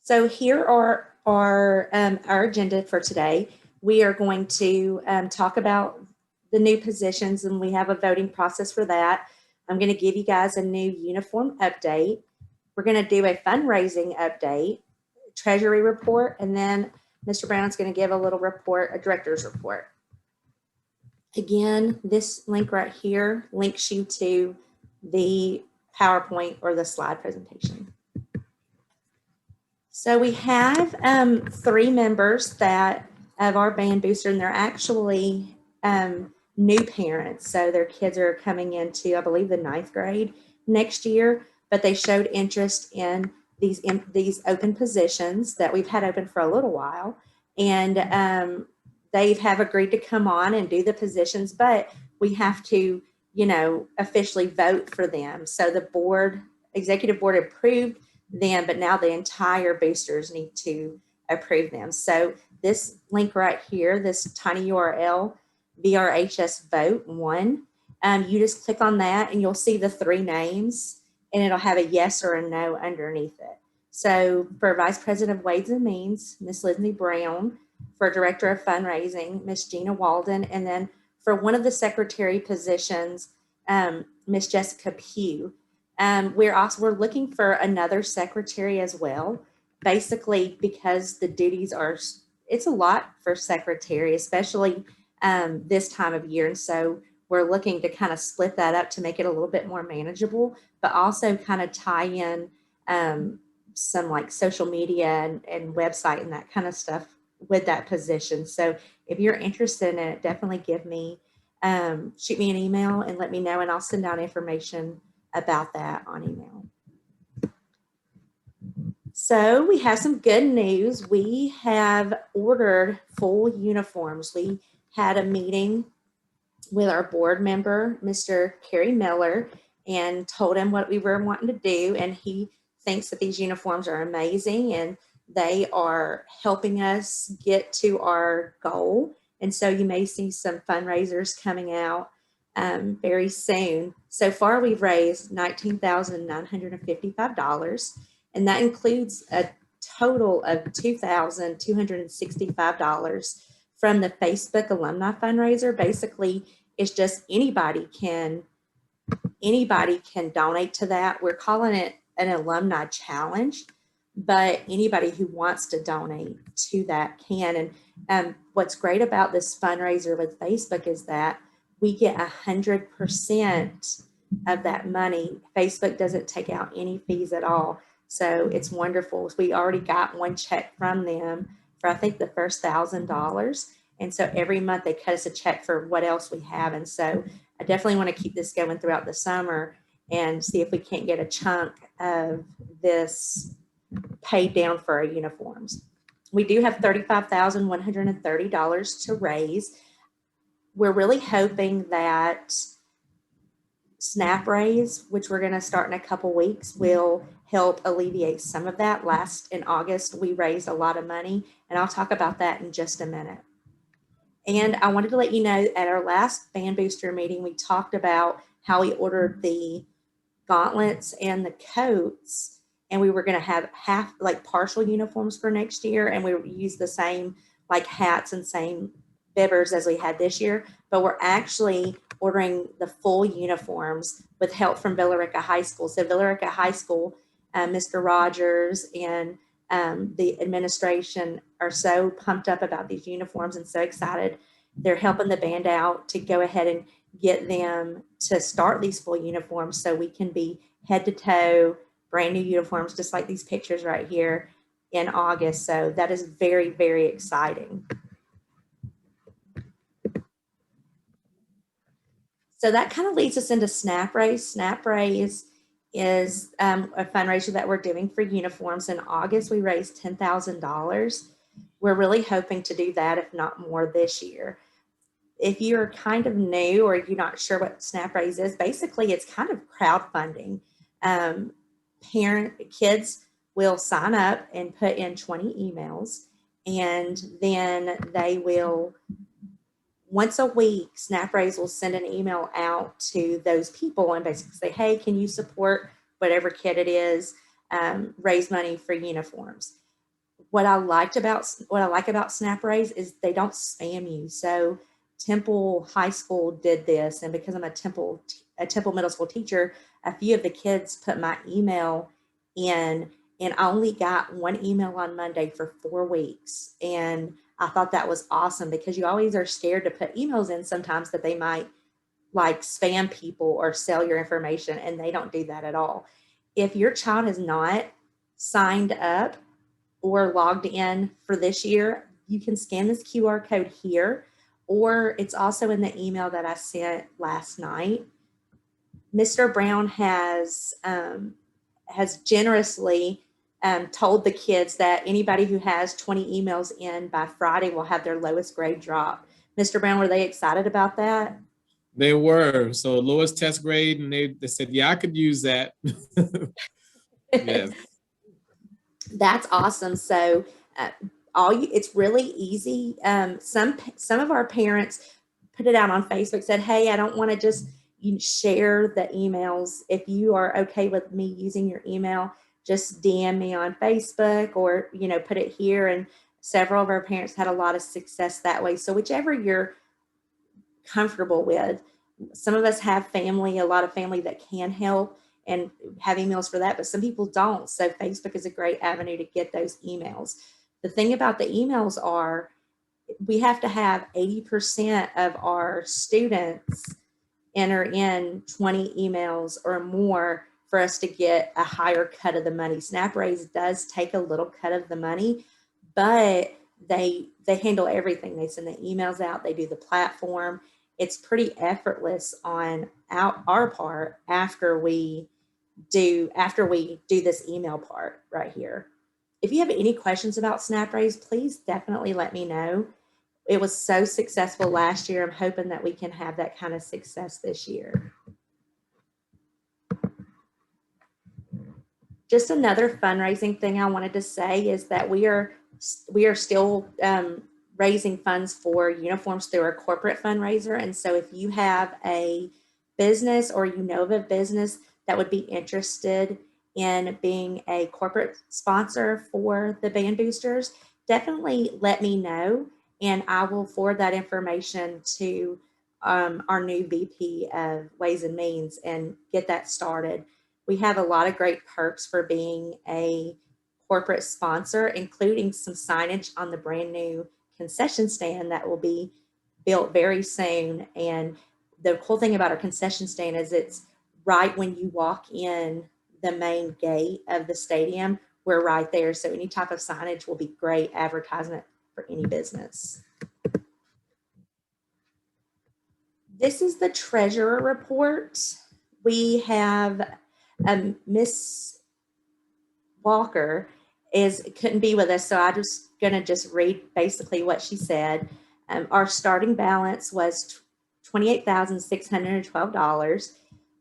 So here are our agenda for today. We are going to talk about the new positions, and we have a voting process for that. I'm going to give you guys a new uniform update. We're going to do a fundraising update, treasury report, and then Mr. Brown's going to give a little report, a director's report. Again, this link right here links you to the PowerPoint or the slide presentation. So we have three members that of our band booster, and they're actually new parents. So their kids are coming into, I believe, the 9th grade next year, but they showed interest in these open positions that we've had open for a little while. And they have agreed to come on and do the positions, but we have to, officially vote for them. So the executive board approved them, but now the entire boosters need to approve them. So this link right here, this tiny URL, VRHS Vote 1, you just click on that and you'll see the three names, and it'll have a yes or a no underneath it. So for Vice President of Ways and Means, Miss Lindsay Brown. For Director of Fundraising, Miss Gina Walden. And then for one of the secretary positions, Miss Jessica Pugh. We're looking for another secretary as well, basically because the duties it's a lot for secretary, especially this time of year. And so we're looking to kind of split that up to make it a little bit more manageable, but also kind of tie in some like social media and website and that kind of stuff with that position. So if you're interested in it, definitely shoot me an email and let me know, and I'll send out information about that on email. So we have some good news. We have ordered full uniforms. We had a meeting with our board member, Mr. Kerry Miller, and told him what we were wanting to do. And he thinks that these uniforms are amazing and they are helping us get to our goal. And so you may see some fundraisers coming out very soon. So far, we've raised $19,955, and that includes a total of $2,265 from the Facebook Alumni Fundraiser. Basically, it's just anybody can donate to that. We're calling it an alumni challenge, but anybody who wants to donate to that can. And what's great about this fundraiser with Facebook is that we get 100% of that money. Facebook doesn't take out any fees at all. So it's wonderful. We already got one check from them for, I think, the first $1,000. And so every month they cut us a check for what else we have. And so I definitely want to keep this going throughout the summer and see if we can't get a chunk of this paid down for our uniforms. We do have $35,130 to raise. We're really hoping that SNAP-Raise, which we're going to start in a couple weeks, will help alleviate some of that. In August, we raised a lot of money, and I'll talk about that in just a minute. And I wanted to let you know, at our last band booster meeting, we talked about how we ordered the gauntlets and the coats, and we were going to have partial uniforms for next year, and we use the same like hats and same bibbers as we had this year, but we're actually ordering the full uniforms with help from Villa Rica High School. So Villa Rica High School, Mr. Rogers and the administration are so pumped up about these uniforms and so excited. They're helping the band out to go ahead and get them to start these full uniforms so we can be head to toe, brand new uniforms, just like these pictures right here in August. So that is very, very exciting. So that kind of leads us into SNAP-Raise. SNAP-Raise is a fundraiser that we're doing for uniforms. In August, we raised $10,000. We're really hoping to do that, if not more, this year. If you're kind of new or you're not sure what SNAP-Raise is, basically it's kind of crowdfunding. Kids will sign up and put in 20 emails, and then they will, once a week, SNAP-Raise will send an email out to those people and basically say, hey, can you support whatever kid it is, raise money for uniforms. what I like about SnapRaise is they don't spam you. So Temple High School did this, and because I'm a Temple Middle School teacher, a few of the kids put my email in, and I only got one email on Monday for 4 weeks. And I thought that was awesome because you always are scared to put emails in sometimes that they might like spam people or sell your information, and they don't do that at all. If your child has not signed up or logged in for this year, you can scan this QR code here, or it's also in the email that I sent last night. Mr. Brown has generously told the kids that anybody who has 20 emails in by Friday will have their lowest grade drop. Mr. Brown, were they excited about that? They were. So lowest test grade, and they said, yeah, I could use that. Yes. That's awesome. So it's really easy. Some of our parents put it out on Facebook, said, hey, I don't want to just share the emails. If you are okay with me using your email, just DM me on Facebook, or put it here. And several of our parents had a lot of success that way. So whichever you're comfortable with. Some of us have family, a lot of family that can help and have emails for that, but some people don't. So Facebook is a great avenue to get those emails. The thing about the emails are we have to have 80% of our students enter in 20 emails or more for us to get a higher cut of the money. SnapRaise does take a little cut of the money, but they handle everything. They send the emails out, they do the platform. It's pretty effortless on our part after we do this email part right here. If you have any questions about SnapRaise, please definitely let me know. It was so successful last year. I'm hoping that we can have that kind of success this year. Just another fundraising thing I wanted to say is that we are still raising funds for uniforms through our corporate fundraiser. And so if you have a business or of a business that would be interested in being a corporate sponsor for the Band Boosters, definitely let me know, and I will forward that information to our new VP of Ways and Means and get that started. We have a lot of great perks for being a corporate sponsor, including some signage on the brand new concession stand that will be built very soon. And the cool thing about our concession stand is it's right when you walk in the main gate of the stadium. We're right there. So any type of signage will be great advertisement for any business. This is the treasurer report. We have Miss Walker couldn't be with us, so I'm just gonna read basically what she said. Our starting balance was $28,612.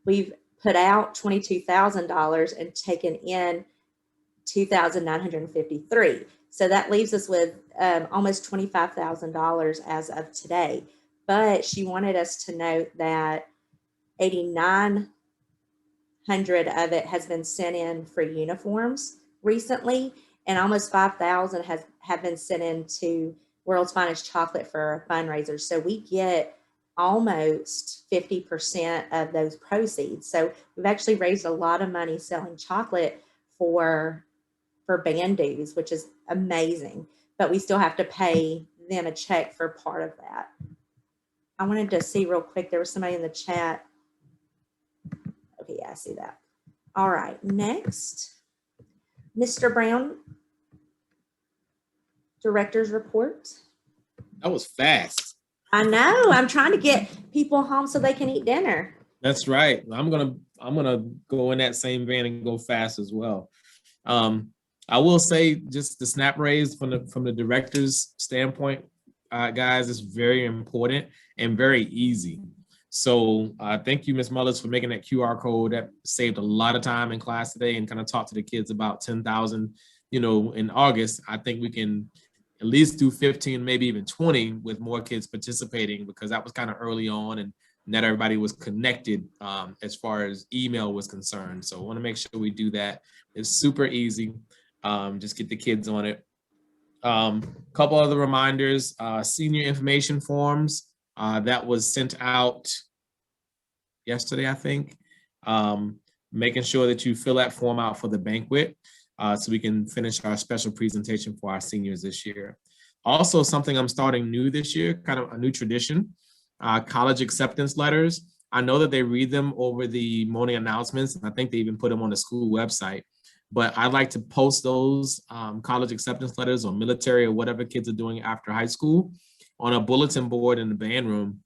We've put out $22,000 and taken in $2,953. So that leaves us with almost $25,000 as of today. But she wanted us to note that 8,900 of it has been sent in for uniforms recently, and almost 5,000 have been sent in to World's Finest Chocolate for a fundraiser. So we get almost 50% of those proceeds. So we've actually raised a lot of money selling chocolate for band dues, which is amazing. But we still have to pay them a check for part of that. I wanted to see real quick, there was somebody in the chat. Okay, yeah, I see that. All right, next, Mr. Brown, director's report. That was fast. I know. I'm trying to get people home so they can eat dinner. That's right. I'm gonna go in that same vein and go fast as well. I will say, just the SnapRaise from the director's standpoint, guys, is very important and very easy. So thank you, Ms. Mullis, for making that QR code. That saved a lot of time in class today, and kind of talk to the kids about 10,000, in August. I think we can at least do 15, maybe even 20 with more kids participating, because that was kind of early on and not everybody was connected as far as email was concerned. So I want to make sure we do that. It's super easy. Just get the kids on it. Couple other reminders, senior information forms that was sent out yesterday, I think. Making sure that you fill that form out for the banquet so we can finish our special presentation for our seniors this year. Also, something I'm starting new this year, kind of a new tradition, college acceptance letters. I know that they read them over the morning announcements, and I think they even put them on the school website. But I'd like to post those college acceptance letters or military or whatever kids are doing after high school on a bulletin board in the band room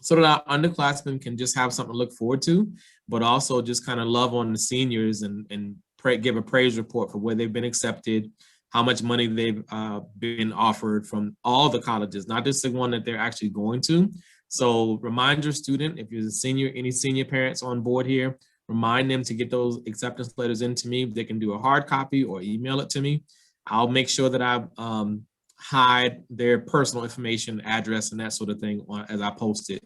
so that our underclassmen can just have something to look forward to, but also just kind of love on the seniors and give a praise report for where they've been accepted, how much money they've been offered from all the colleges, not just the one that they're actually going to. So remind your student, if you're a senior, any senior parents on board here, remind them to get those acceptance letters into me. They can do a hard copy or email it to me. I'll make sure that I hide their personal information, address, and that sort of thing as I post it,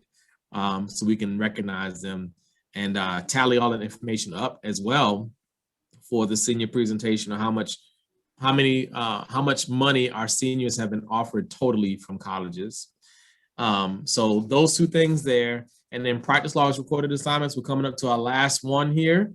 so we can recognize them and tally all that information up as well for the senior presentation of how much money our seniors have been offered totally from colleges. So those two things there. And then practice logs, recorded assignments. We're coming up to our last one here.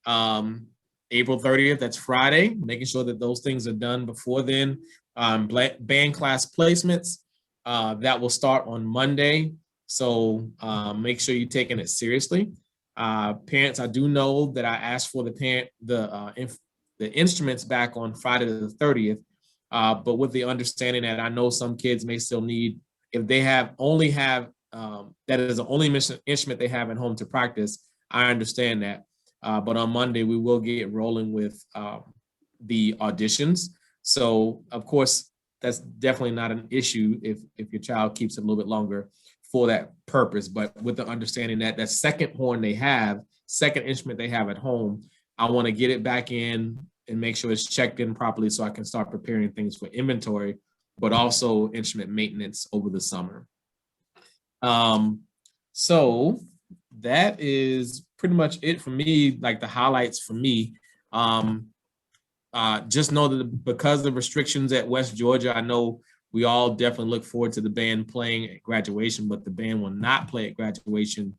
April 30th, that's Friday, making sure that those things are done before then. Band class placements, that will start on Monday. So make sure you're taking it seriously. Parents, I do know that I asked for the instruments back on Friday the 30th, but with the understanding that I know some kids may still need, if they only have that is the only instrument they have at home to practice, I understand that. But on Monday, we will get rolling with the auditions. So, of course, that's definitely not an issue if your child keeps it a little bit longer for that purpose. But with the understanding that that second instrument they have at home, I want to get it back in and make sure it's checked in properly so I can start preparing things for inventory, but also instrument maintenance over the summer. So that is pretty much it for me, like the highlights for me. Just know that because of the restrictions at West Georgia, I know we all definitely look forward to the band playing at graduation, but the band will not play at graduation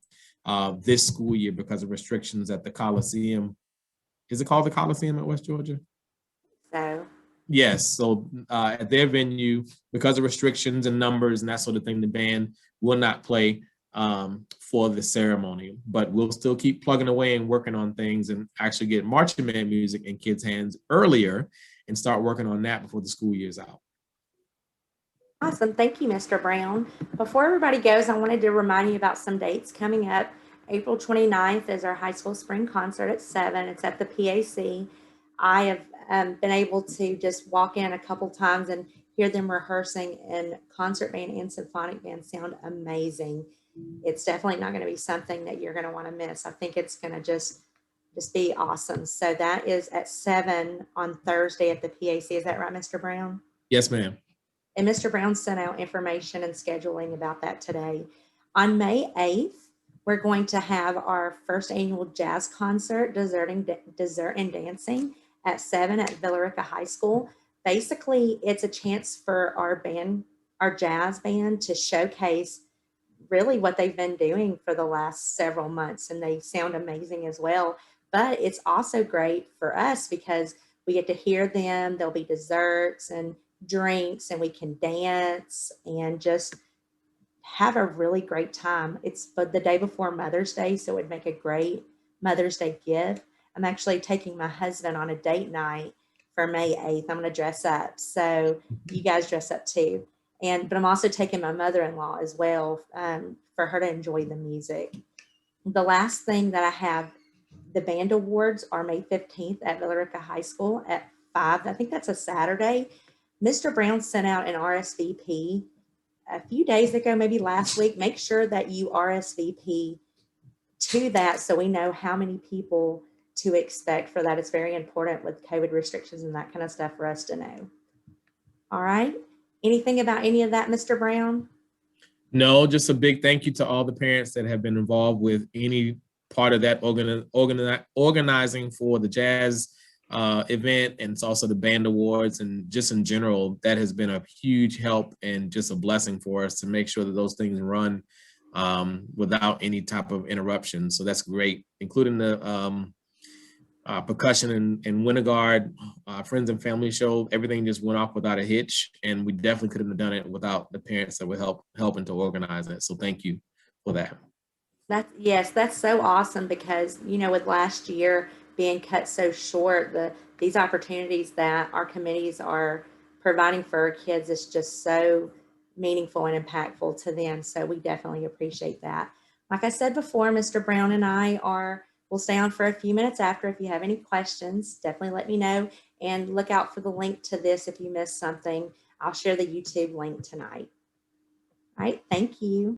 this school year because of restrictions at the Coliseum. Is it called the Coliseum at West Georgia? So. Yes, so at their venue, because of restrictions and numbers and that sort of thing, the band will not play for the ceremony, but we'll still keep plugging away and working on things and actually get marching band music in kids' hands earlier and start working on that before the school year's out. Awesome. Thank you, Mr. Brown. Before everybody goes, I wanted to remind you about some dates coming up. April 29th is our high school spring concert at 7. It's at the PAC. I have been able to just walk in a couple times and hear them rehearsing, and concert band and symphonic band sound amazing. It's definitely not going to be something that you're going to want to miss. I think it's going to just be awesome. So that is at 7 on Thursday at the PAC. Is that right, Mr. Brown? Yes, ma'am. And Mr. Brown sent out information and scheduling about that today. On May 8th, we're going to have our first annual jazz concert, Dessert and Dancing, at 7 at Villa Rica High School. Basically, it's a chance for our jazz band to showcase really what they've been doing for the last several months, and they sound amazing as well. But it's also great for us because we get to hear them. There'll be desserts and drinks, and we can dance and just have a really great time. It's the day before Mother's Day, so it would make a great Mother's Day gift. I'm actually taking my husband on a date night for May 8th. I'm going to dress up. So you guys dress up too. But I'm also taking my mother-in-law as well for her to enjoy the music. The last thing that I have, the band awards are May 15th at Villa Rica High School at 5. I think that's a Saturday. Mr. Brown sent out an RSVP a few days ago, maybe last week. Make sure that you RSVP to that so we know how many people to expect for that. It's very important with COVID restrictions and that kind of stuff for us to know. All right. Anything about any of that, Mr. Brown? No, just a big thank you to all the parents that have been involved with any part of that organizing for the jazz event, and it's also the band awards, and just in general, that has been a huge help and just a blessing for us to make sure that those things run without any type of interruption. So that's great, including the percussion in Winter Guard, Friends and Family Show. Everything just went off without a hitch, and we definitely couldn't have done it without the parents that were helping to organize it. So thank you for that. Yes, that's so awesome because, with last year being cut so short, these opportunities that our committees are providing for our kids is just so meaningful and impactful to them. So we definitely appreciate that. Like I said before, Mr. Brown and I will stay on for a few minutes after. If you have any questions, definitely let me know, and look out for the link to this if you missed something. I'll share the YouTube link tonight. All right, thank you.